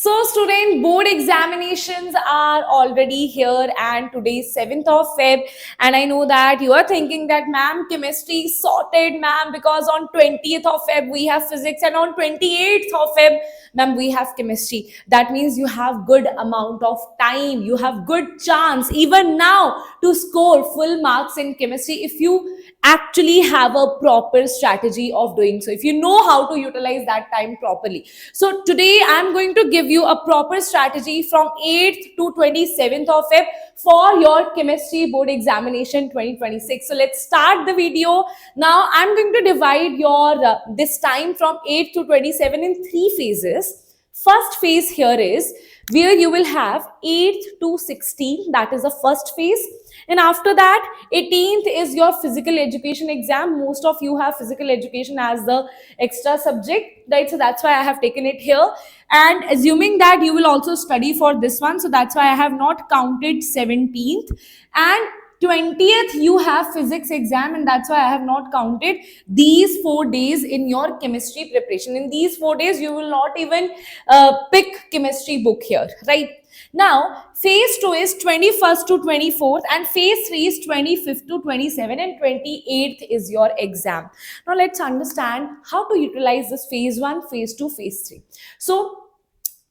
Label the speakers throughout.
Speaker 1: So student, board examinations are already here and today is 7th of Feb, and I know that you are thinking that ma'am, chemistry is sorted ma'am, because on 20th of Feb we have physics and on 28th of Feb ma'am we have chemistry. That means you have good amount of time, you have good chance even now to score full marks in chemistry if you actually have a proper strategy of doing so, if you know how to utilize that time properly. So today I'm going to give you a proper strategy from 8th to 27th of Feb for your chemistry board examination 2026. So let's start the video. Now I'm going to divide your this time from 8 to 27 in three phases. First phase here is where you will have 8th to 16, that is the first phase. And after that, 18th is your physical education exam. Most of you have physical education as the extra subject, right? So that's why I have taken it here. And assuming that you will also study for this one, so that's why I have not counted 17th. And 20th you have physics exam, and that's why I have not counted these 4 days in your chemistry preparation. In these 4 days you will not even pick chemistry book here, right? Now phase 2 is 21st to 24th, and phase 3 is 25th to 27, and 28th is your exam. Now let's understand how to utilize this phase 1, phase 2, phase 3. So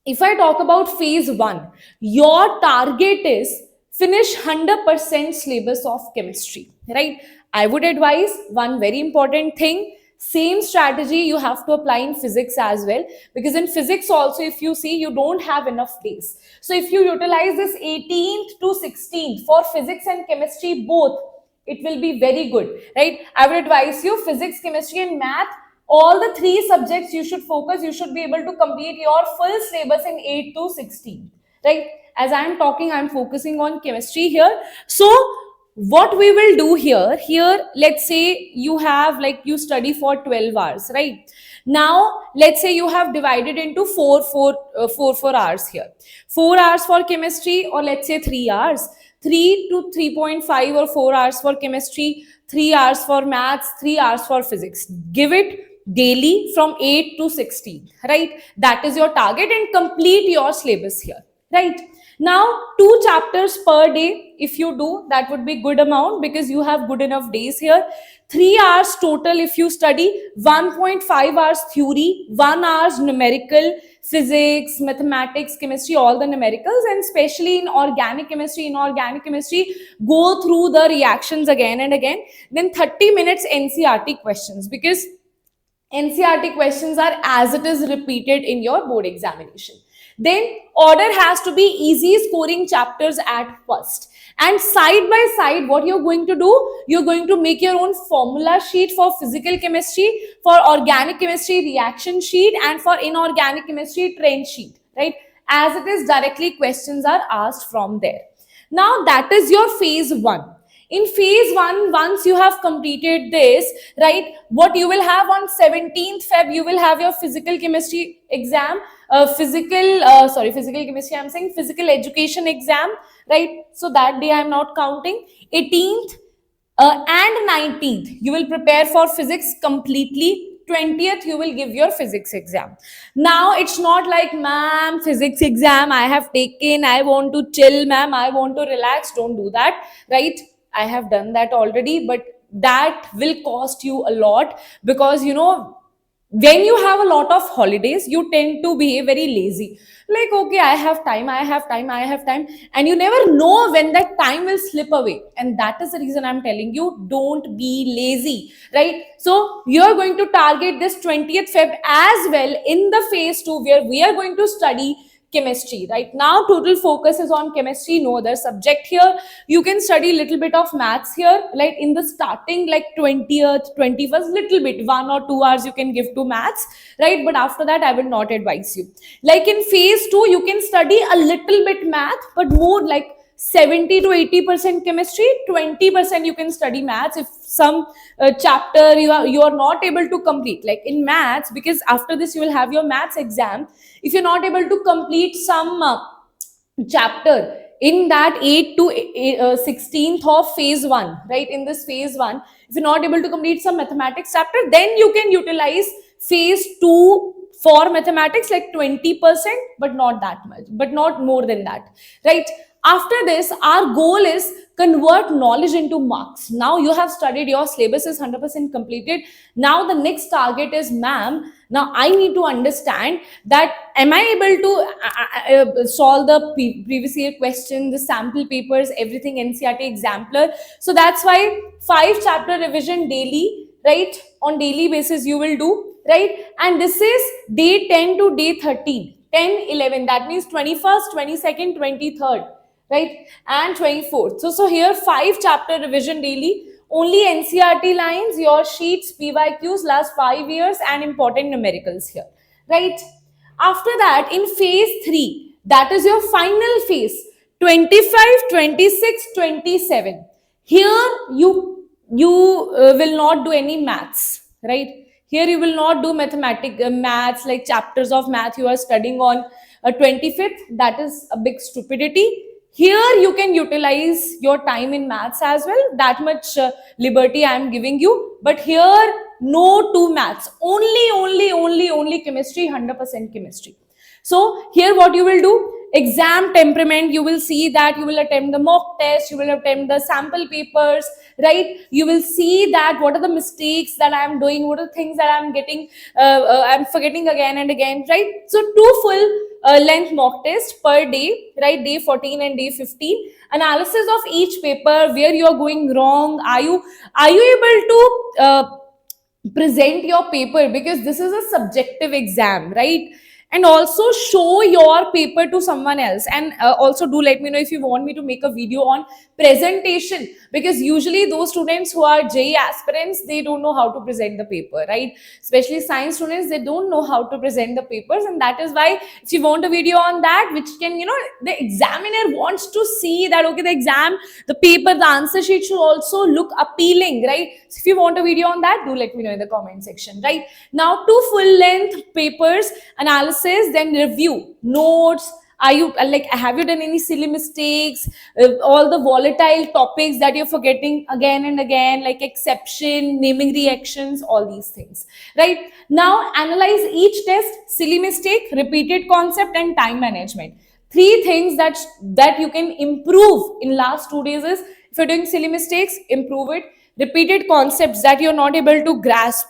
Speaker 1: if I talk about phase 1, your target is finish 100% syllabus of chemistry, right? I would advise one very important thing. Same strategy you have to apply in physics as well, because in physics also, if you see, you don't have enough days. So if you utilize this 18th to 16th for physics and chemistry both, it will be very good, right? I would advise you physics, chemistry and math, all the three subjects you should focus. You should be able to complete your full syllabus in 8 to 16, right? As I am talking, I am focusing on chemistry here. So what we will do here, let's say you have, like, you study for 12 hours, right? Now let's say you have divided into 4 hours here. 4 hours for chemistry, or let's say 3 hours. 3 to 3.5 or 4 hours for chemistry, 3 hours for maths, 3 hours for physics. Give it daily from 8 to 16, right? That is your target, and complete your syllabus here, right? Now 2 chapters per day, if you do, that would be good amount, because you have good enough days here. 3 hours total if you study, 1.5 hours theory, 1 hours numerical, physics, mathematics, chemistry, all the numericals, and especially in organic chemistry. In organic chemistry, go through the reactions again and again. Then 30 minutes NCERT questions, because NCERT questions are as it is repeated in your board examination. Then order has to be easy scoring chapters at first. And side by side, what you're going to do, you're going to make your own formula sheet for physical chemistry, for organic chemistry reaction sheet, and for inorganic chemistry trend sheet, right? As it is directly questions are asked from there. Now that is your phase 1. In phase 1, once you have completed this, right, what you will have on 17th Feb, you will have your physical chemistry exam, physical chemistry, I'm saying physical education exam, right? So that day I'm not counting. 18th and 19th, you will prepare for physics completely. 20th you will give your physics exam. Now it's not like, ma'am, physics exam I have taken, I want to chill, ma'am, I want to relax. Don't do that, right? I have done that already, but that will cost you a lot, because when you have a lot of holidays, you tend to be very lazy. Like, okay, I have time, and you never know when that time will slip away. And that is the reason I'm telling you, don't be lazy, right? So you're going to target this 20th Feb as well in the phase 2, where we are going to study chemistry. Right now total focus is on chemistry, no other subject here. You can study little bit of maths here, like in the starting, like 20th, 21st, little bit, 1 or 2 hours you can give to maths, right? But after that I will not advise you. Like in phase 2, you can study a little bit math, but more like 70 to 80% chemistry, 20% you can study maths. If some chapter you are not able to complete, like in maths, because after this you will have your maths exam. If you're not able to complete some chapter in that 8 to 16th of phase 1, right? In this phase 1, if you're not able to complete some mathematics chapter, then you can utilize phase 2 for mathematics, like 20%, but not that much, but not more than that, right? After this, our goal is convert knowledge into marks. Now you have studied, your syllabus is 100% completed. Now the next target is, ma'am, now I need to understand that am I able to solve the previous year question, the sample papers, everything, NCERT exemplar. So that's why 5 chapter revision daily, right? On daily basis you will do, right? And this is day 10 to day 13, 10, 11. That means 21st, 22nd, 23rd, right? And 24th. So here 5 chapter revision daily. Only NCERT lines, your sheets, PYQs, last 5 years, and important numericals here, right? After that, in phase 3, that is your final phase, 25, 26, 27. Here you will not do any maths, right? Here you will not do maths, like chapters of math you are studying on 25th. That is a big stupidity. Here you can utilize your time in maths as well. That much liberty I am giving you. But here, no to maths. Only chemistry, 100% chemistry. So here what you will do, exam temperament, you will see that you will attempt the mock test, you will attempt the sample papers, right? You will see that what are the mistakes that I am doing, what are the things that I am getting, I'm forgetting again and again, right? So 2 full length mock test per day, right? Day 14 and day 15. Analysis of each paper, where you are going wrong. Are you able to present your paper? Because this is a subjective exam, right? And also show your paper to someone else. And also do let me know if you want me to make a video on presentation, because usually those students who are JEE aspirants, they don't know how to present the paper, right? Especially science students, they don't know how to present the papers. And that is why if you want a video on that, which can, the examiner wants to see that, okay, the exam, the paper, the answer sheet should also look appealing, right? So if you want a video on that, do let me know in the comment section, right? Now 2 full length papers, analysis, then review, notes. Are you have you done any silly mistakes, all the volatile topics that you're forgetting again and again, like exception, naming reactions, all these things, right? Now analyze each test, silly mistake, repeated concept, and time management. 3 things that you can improve in last 2 days is, if you're doing silly mistakes, improve it. Repeated concepts that you're not able to grasp,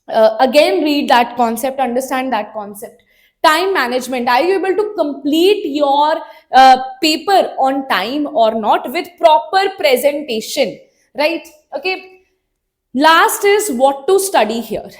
Speaker 1: again read that concept, understand that concept. Time management, are you able to complete your paper on time or not, with proper presentation, right? Okay, last is what to study here.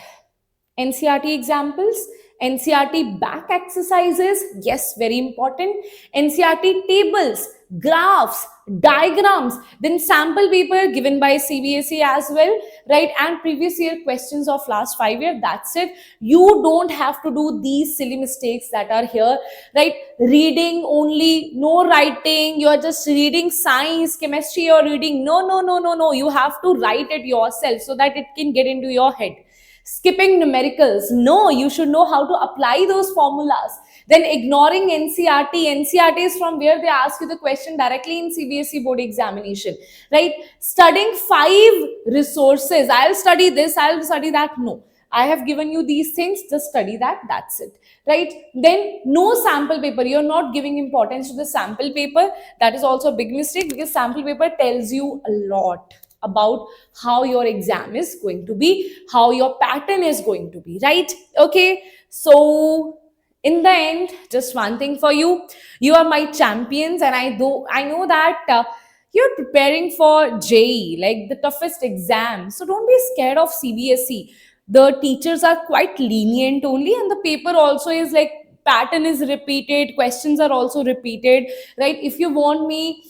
Speaker 1: NCERT examples, NCERT back exercises, yes, very important. NCERT tables, graphs, diagrams, then sample paper given by CBSE as well, right? And previous year questions of last 5 years. That's it. You don't have to do these silly mistakes that are here, right? Reading only, no writing. You're just reading science, chemistry, you're reading. No. You have to write it yourself so that it can get into your head. Skipping numericals, no, you should know how to apply those formulas. Then ignoring NCERT. NCERT is from where they ask you the question directly in CBSE board examination, right? Studying 5 resources, I'll study this, I'll study that. No, I have given you these things, just study that, that's it, right? Then no sample paper, you're not giving importance to the sample paper. That is also a big mistake, because sample paper tells you a lot about how your exam is going to be, how your pattern is going to be, right? Okay, so in the end, just one thing for you, you are my champions, and I know that you're preparing for JEE, like the toughest exam. So don't be scared of CBSE. The teachers are quite lenient only, and the paper also is like, pattern is repeated, questions are also repeated, right? If you want me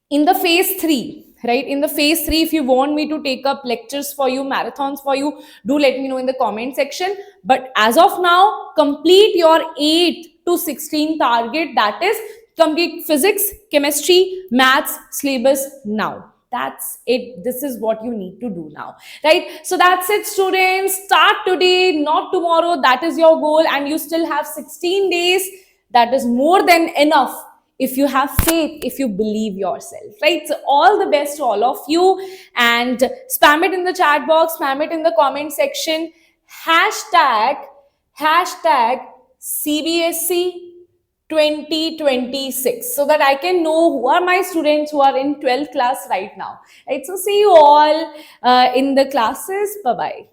Speaker 1: in the phase 3, right, in the phase 3, if you want me to take up lectures for you, marathons for you, do let me know in the comment section. But as of now, complete your 8 to 16 target, that is complete physics, chemistry, maths syllabus now. That's it. This is what you need to do now, right? So that's it, students. Start today, not tomorrow. That is your goal, and you still have 16 days. That is more than enough if you have faith, if you believe yourself, right? So all the best to all of you, and spam it in the chat box, spam it in the comment section. Hashtag hashtag CBSE 2026 so that I can know who are my students who are in 12th class right now. Right. So see you all in the classes. Bye bye.